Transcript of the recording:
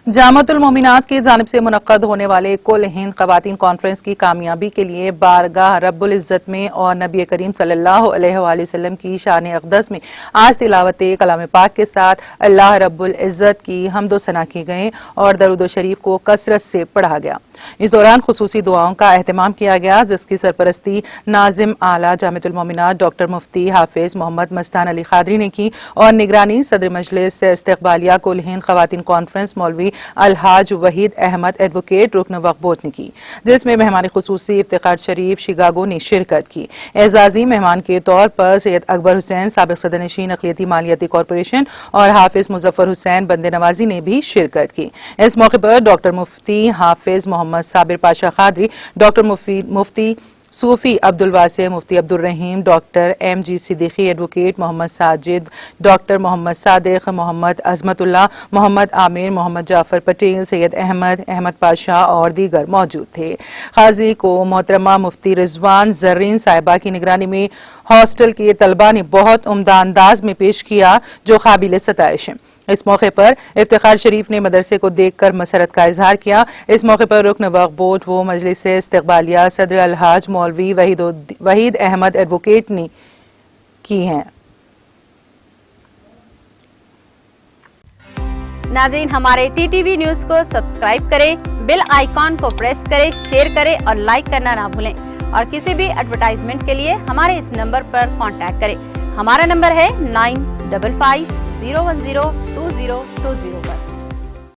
जामत उल मोमिनात की जानिब से मुनक्कद होने वाले कुल हिंद ख़वातीन कॉन्फ्रेंस की कामयाबी के लिए बारगाह रब्बुल इज़्ज़त में और नबी करीम सल्लल्लाहु अलैहि वसल्लम की शान अक़दस में आज तिलावत कलाम पाक के साथ अल्लाह रब्बुल इज़्ज़त की हम्द व सना की गई और दरूद शरीफ को कसरत से पढ़ा गया। इस दौरान खुसूसी दुआओं का एहतमाम किया गया, जिसकी सरपरस्ती नाजिम आला जामिअतुल मोमिनात डॉक्टर मुफ्ती हाफिज मोहम्मद मस्तान अली खादरी ने की और निगरानी सदर मजलिस इस्तक़बालिया कुल हिंद ख़वातीन कॉन्फ्रेंस मौलवी अलहाज वहीद अहमद एडवोकेट रुकन वक्बोत ने की, जिसमें मेहमान खुसूसी इफ्तिखार शरीफ शिकागो ने शिरकत की। एजाजी मेहमान के तौर पर सैयद अकबर हुसैन साबिक़ सदरनशीन अक़लियती मालियाती कॉरपोरेशन और हाफिज मुजफ्फर हुसैन बंदे नवाजी ने भी शिरकत की। इस मौके पर doctor Mufti Hafiz Mohammed Sabir Pasha Qadri, doctor Mufti Sufi Abdul Wase, Mufti Abdul Rahim, doctor MG Siddiqui, advocate Mohammed Sajid, doctor Mohammed Sadiq, Mohammed Azmatullah, Mohammed Aamir, Mohammed Jafar Patel, Syed Ahmed Pasha और दीगर मौजूद थे। काजी को मोहतरमा मुफ्ती रिजवान जर्रीन साहिबा की निगरानी में हॉस्टल के तलबा ने बहुत उम्दा अंदाज में पेश किया, जो काबिल सताइश है। इस मौके पर इफ्तिखार शरीफ ने मदरसे को देखकर मसरत का इजहार किया। इस मौके पर रुकन वक्फ बोर्ड व मजलिस इस्तक़बालिया सदर अलहाज मौलवी वहीद अहमद एडवोकेट ने की हैं। नाज़रीन, हमारे TTV न्यूज़ को सब्सक्राइब करें, बेल आइकॉन को प्रेस करें, शेयर करें और लाइक करना ना भूलें। और किसी भी एडवर्टाइजमेंट के लिए हमारे इस नंबर पर कांटेक्ट करें। हमारा नंबर है 9550102020 पर।